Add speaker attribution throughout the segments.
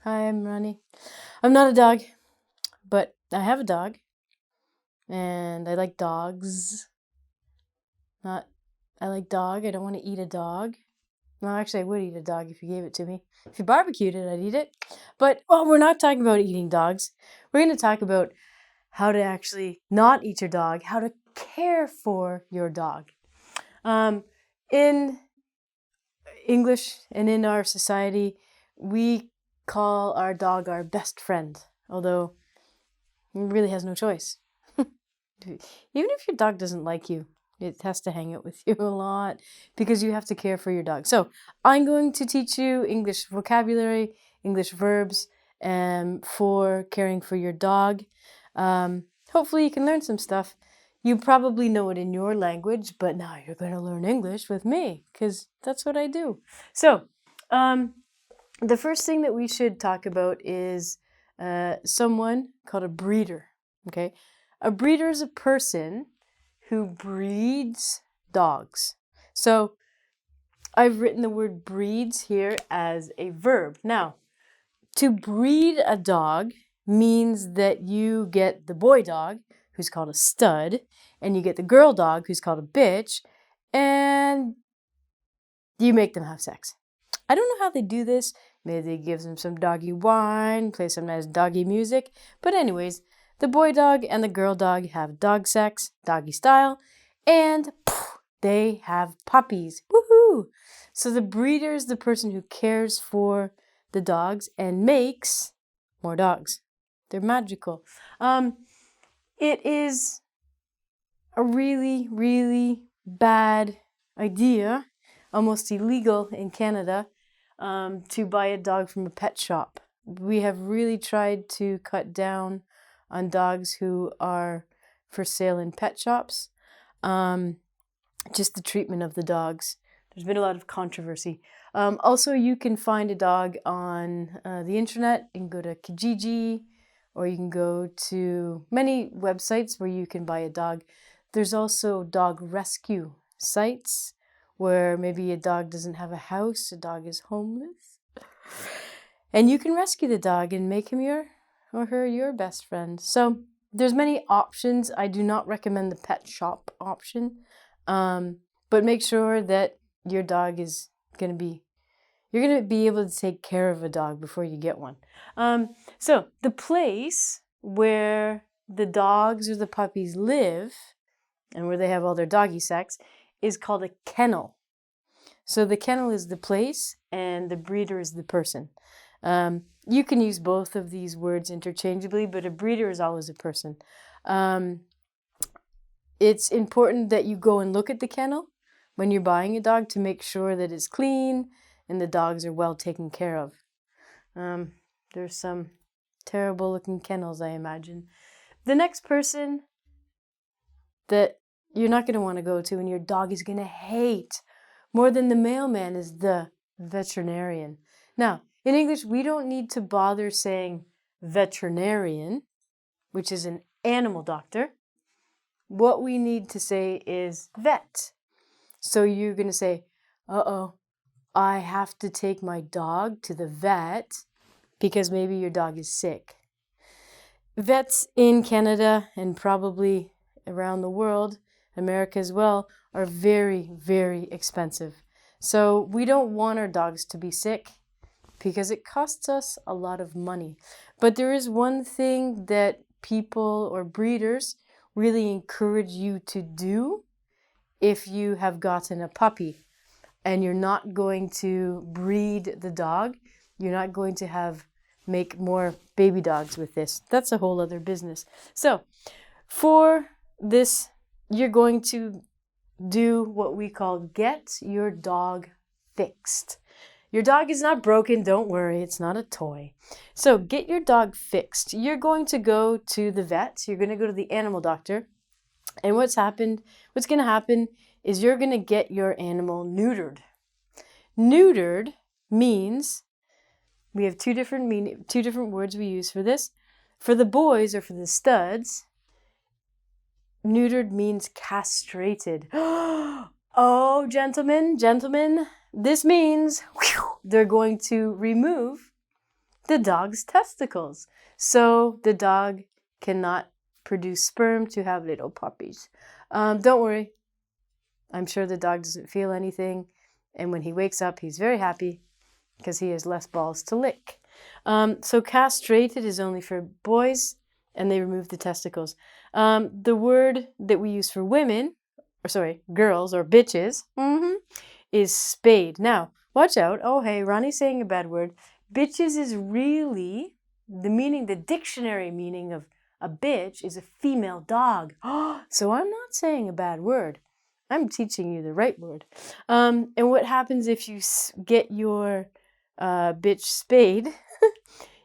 Speaker 1: Hi, I'm Ronnie. I'm not a dog, but I have a dog, and I like dogs. I like dog. I don't want to eat a dog. Well, actually, I would eat a dog if you gave it to me. If you barbecued it, I'd eat it. But, we're not talking about eating dogs. We're going to talk about how to actually not eat your dog, how to care for your dog. In English and in our society, we call our dog our best friend, although he really has no choice. Even if your dog doesn't like you, it has to hang out with you a lot because you have to care for your dog. So I'm going to teach you English vocabulary, English verbs, for caring for your dog. Hopefully you can learn some stuff. You probably know it in your language, but now you're going to learn English with me because that's what I do. So the first thing that we should talk about is someone called a breeder. Okay, a breeder is a person who breeds dogs. So I've written the word breeds here as a verb. Now, to breed a dog means that you get the boy dog, who's called a stud, and you get the girl dog, who's called a bitch, and you make them have sex. I don't know how they do this. Maybe they give them some doggy wine, play some nice doggy music. But anyways, the boy dog and the girl dog have dog sex, doggy style, and they have puppies. Woohoo! So the breeder is the person who cares for the dogs and makes more dogs. They're magical. It is a really, really bad idea, almost illegal in Canada, to buy a dog from a pet shop. We have really tried to cut down on dogs who are for sale in pet shops. Just the treatment of the dogs. There's been a lot of controversy. Also, you can find a dog on the internet. You can go to Kijiji, or you can go to many websites where you can buy a dog. There's also dog rescue sites where maybe a dog doesn't have a house, a dog is homeless. And you can rescue the dog and make him your or her your best friend. So there's many options. I do not recommend the pet shop option. But make sure that your dog is you're going to be able to take care of a dog before you get one. So the place where the dogs or the puppies live and where they have all their doggy sex is called a kennel. So the kennel is the place and the breeder is the person. You can use both of these words interchangeably, but a breeder is always a person. It's important that you go and look at the kennel when you're buying a dog to make sure that it's clean and the dogs are well taken care of. There's some terrible looking kennels, I imagine. The next person that you're not going to want to go to and your dog is going to hate more than the mailman is the veterinarian. Now, in English, we don't need to bother saying veterinarian, which is an animal doctor. What we need to say is vet. So you're going to say, I have to take my dog to the vet because maybe your dog is sick. Vets in Canada and probably around the world, America as well, are very, very expensive. So we don't want our dogs to be sick because it costs us a lot of money. But there is one thing that people or breeders really encourage you to do if you have gotten a puppy and you're not going to breed the dog, you're not going to make more baby dogs with this. That's a whole other business. So for this, you're going to do what we call get your dog fixed. Your dog is not broken, don't worry, it's not a toy. So get your dog fixed. You're going to go to the vet, you're going to go to the animal doctor, and what's going to happen is you're going to get your animal neutered. Neutered means, we have two different words we use for this. For the boys or for the studs, neutered means castrated. Oh, gentlemen, this means they're going to remove the dog's testicles. So the dog cannot produce sperm to have little puppies. Don't worry. I'm sure the dog doesn't feel anything. And when he wakes up, he's very happy because he has less balls to lick. So castrated is only for boys, and they remove the testicles. The word that we use for women, girls or bitches, is spayed. Now, watch out. Oh, hey, Ronnie's saying a bad word. Bitches is really the dictionary meaning of a bitch is a female dog. So I'm not saying a bad word. I'm teaching you the right word. And what happens if you get your bitch spayed?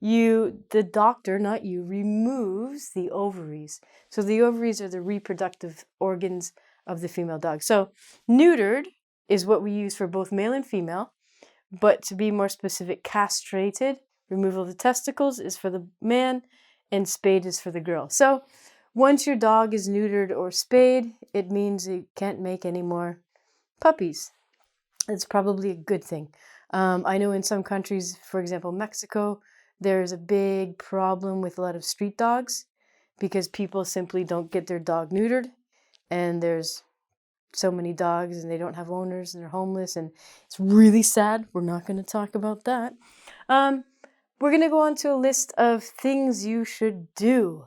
Speaker 1: The doctor, not you, removes the ovaries. So the ovaries are the reproductive organs of the female dog. So neutered is what we use for both male and female, but to be more specific, castrated, removal of the testicles, is for the man, and spayed is for the girl. So once your dog is neutered or spayed, it means it can't make any more puppies. It's probably a good thing. I know in some countries, for example, Mexico, there's a big problem with a lot of street dogs because people simply don't get their dog neutered, and there's so many dogs and they don't have owners and they're homeless, and it's really sad. We're not going to talk about that. We're going to go on to a list of things you should do.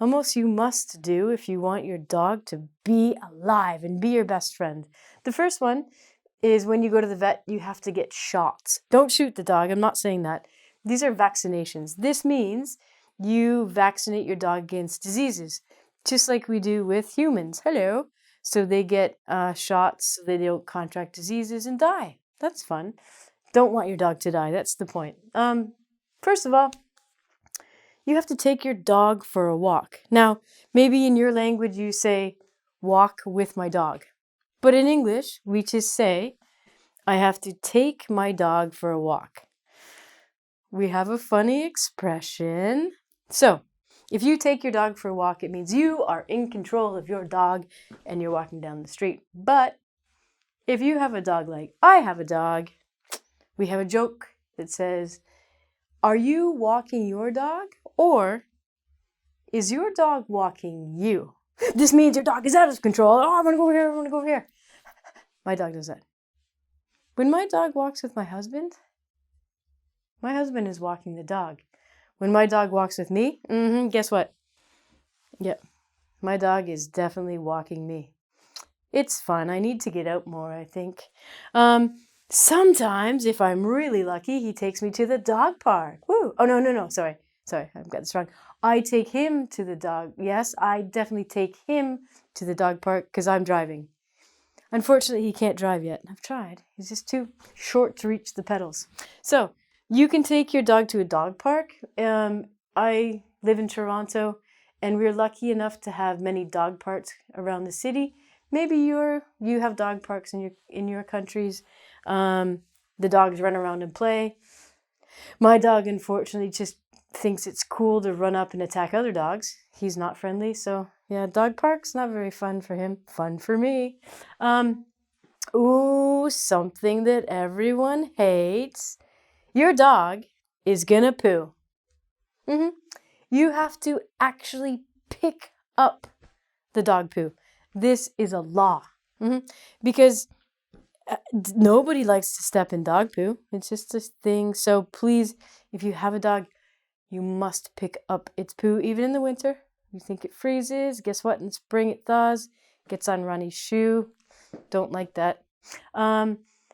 Speaker 1: Almost you must do if you want your dog to be alive and be your best friend. The first one is when you go to the vet, you have to get shots. Don't shoot the dog. I'm not saying that. These are vaccinations. This means you vaccinate your dog against diseases, just like we do with humans. Hello. So they get shots so they don't contract diseases and die. That's fun. Don't want your dog to die. That's the point. First of all, you have to take your dog for a walk. Now, maybe in your language you say, walk with my dog. But in English, we just say, I have to take my dog for a walk. We have a funny expression. So, if you take your dog for a walk, it means you are in control of your dog and you're walking down the street. But if you have a dog like I have a dog, we have a joke that says, are you walking your dog or is your dog walking you? This means your dog is out of control. Oh, I want to go over here. I want to go over here. My dog does that. When my dog walks with my husband is walking the dog. When my dog walks with me, guess what? Yep, my dog is definitely walking me. It's fun. I need to get out more, I think. Sometimes, if I'm really lucky, he takes me to the dog park. Woo! Oh, no. Sorry, I've got this wrong. I take him to the dog. Yes, I definitely take him to the dog park because I'm driving. Unfortunately, he can't drive yet. I've tried. He's just too short to reach the pedals. So, you can take your dog to a dog park. I live in Toronto, and we're lucky enough to have many dog parks around the city. Maybe you have dog parks in your countries. The dogs run around and play. My dog, unfortunately, just thinks it's cool to run up and attack other dogs. He's not friendly, so yeah, dog parks, not very fun for him. Fun for me. Something that everyone hates. Your dog is gonna poo. You have to actually pick up the dog poo. This is a law. Because nobody likes to step in dog poo. It's just a thing. So please, if you have a dog, you must pick up its poo, even in the winter. You think it freezes. Guess what? In spring it thaws. Gets on Ronnie's shoe. Don't like that.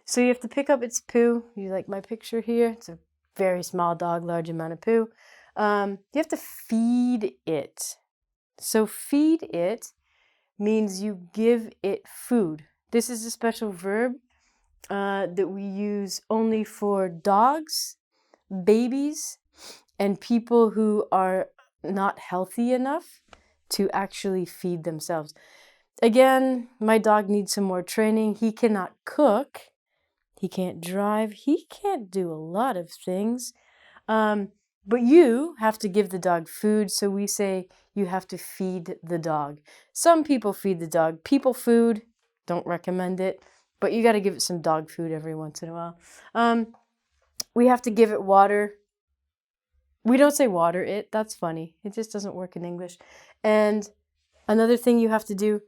Speaker 1: So you have to pick up its poo. You like my picture here? It's a very small dog, large amount of poo. You have to feed it. So feed it means you give it food. This is a special verb that we use only for dogs, babies, and people who are not healthy enough to actually feed themselves. Again, my dog needs some more training. He cannot cook. He can't drive. He can't do a lot of things. But you have to give the dog food. So we say you have to feed the dog. Some people feed the dog people food. Don't recommend it. But you got to give it some dog food every once in a while. We have to give it water We don't say water it. That's funny. It just doesn't work in English. And another thing you have to do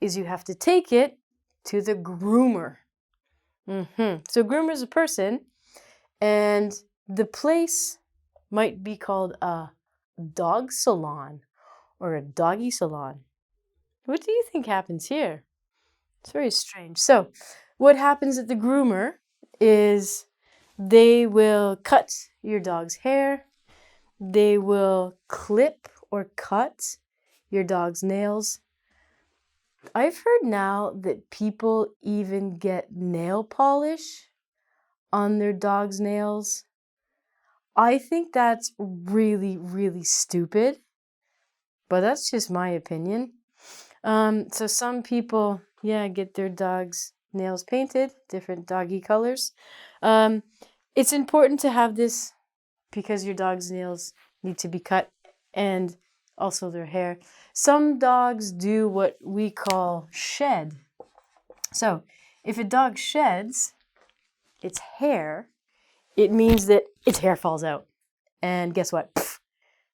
Speaker 1: is you have to take it to the groomer. So groomer is a person, and the place might be called a dog salon or a doggy salon. What do you think happens here? It's very strange. So what happens at the groomer is they will cut your dog's hair. They will clip or cut your dog's nails. I've heard now that people even get nail polish on their dog's nails. I think that's really, really stupid, but that's just my opinion. So some people, get their dog's nails painted, different doggy colors. It's important to have this because your dog's nails need to be cut and also their hair. Some dogs do what we call shed. So if a dog sheds its hair, it means that its hair falls out. And guess what? Pff,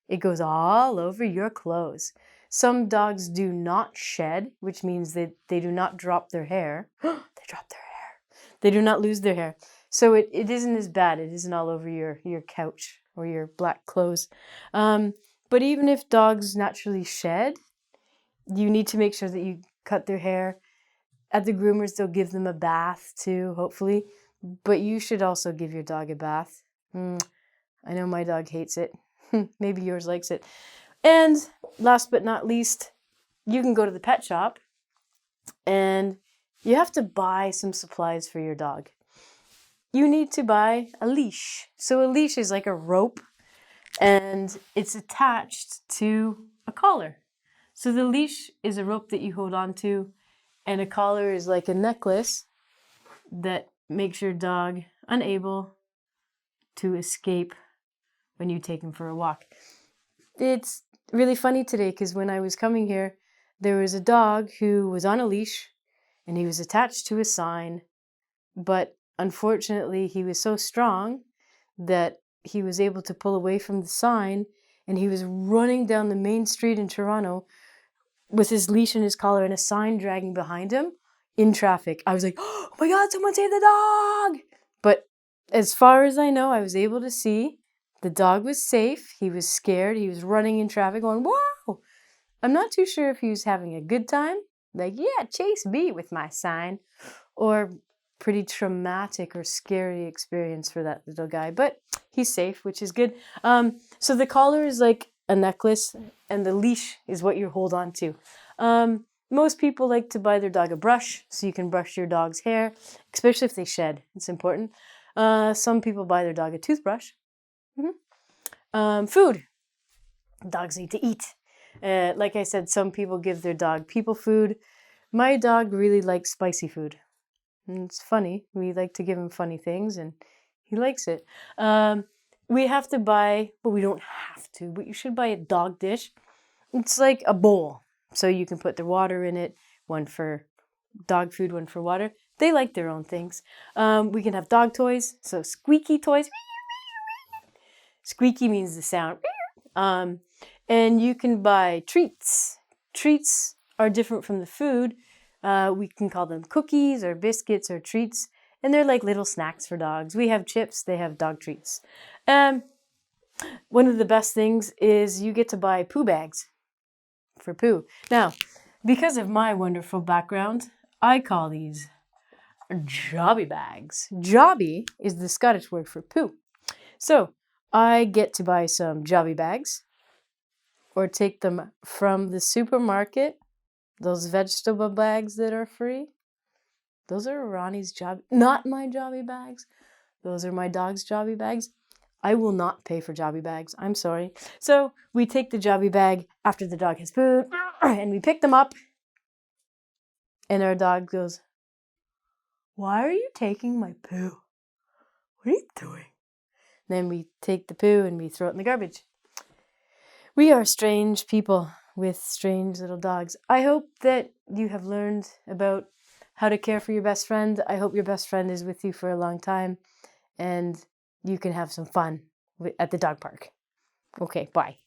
Speaker 1: it goes all over your clothes. Some dogs do not shed, which means that they do not drop their hair. They drop their hair. They do not lose their hair. So it isn't as bad. It isn't all over your couch or your black clothes. But even if dogs naturally shed, you need to make sure that you cut their hair. At the groomers, they'll give them a bath too, hopefully. But you should also give your dog a bath. I know my dog hates it. Maybe yours likes it. And last but not least, you can go to the pet shop and you have to buy some supplies for your dog. You need to buy a leash. So a leash is like a rope and it's attached to a collar. So the leash is a rope that you hold on to, and a collar is like a necklace that makes your dog unable to escape when you take him for a walk. It's really funny today because when I was coming here, there was a dog who was on a leash and he was attached to a sign, but unfortunately he was so strong that he was able to pull away from the sign, and he was running down the main street in Toronto with his leash and his collar and a sign dragging behind him in traffic. I was like, oh my God, someone save the dog! But as far as I know, I was able to see the dog was safe. He was scared. He was running in traffic going, wow! I'm not too sure if he was having a good time, like, yeah, chase me with my sign, or pretty traumatic or scary experience for that little guy. But he's safe, which is good. So the collar is like a necklace, and the leash is what you hold on to. Most people like to buy their dog a brush so you can brush your dog's hair, especially if they shed. It's important. Some people buy their dog a toothbrush. Food. Dogs need to eat. Like I said, some people give their dog people food. My dog really likes spicy food. And it's funny. We like to give him funny things, and he likes it. We have to buy, but we don't have to, but you should buy a dog dish. It's like a bowl. So you can put the water in it, one for dog food, one for water. They like their own things. We can have dog toys, so squeaky toys. Squeaky means the sound. And you can buy treats. Treats are different from the food. We can call them cookies or biscuits or treats, and they're like little snacks for dogs. We have chips, they have dog treats. One of the best things is you get to buy poo bags for poo. Now, because of my wonderful background, I call these jobby bags. Jobby is the Scottish word for poo. So I get to buy some jobby bags or take them from the supermarket. Those vegetable bags that are free, those are Ronnie's not my jobby bags. Those are my dog's jobby bags. I will not pay for jobby bags. I'm sorry. So we take the jobby bag after the dog has pooed, and we pick them up. And our dog goes, why are you taking my poo? What are you doing? Then we take the poo and we throw it in the garbage. We are strange people with strange little dogs. I hope that you have learned about how to care for your best friend. I hope your best friend is with you for a long time and you can have some fun at the dog park. Okay, bye.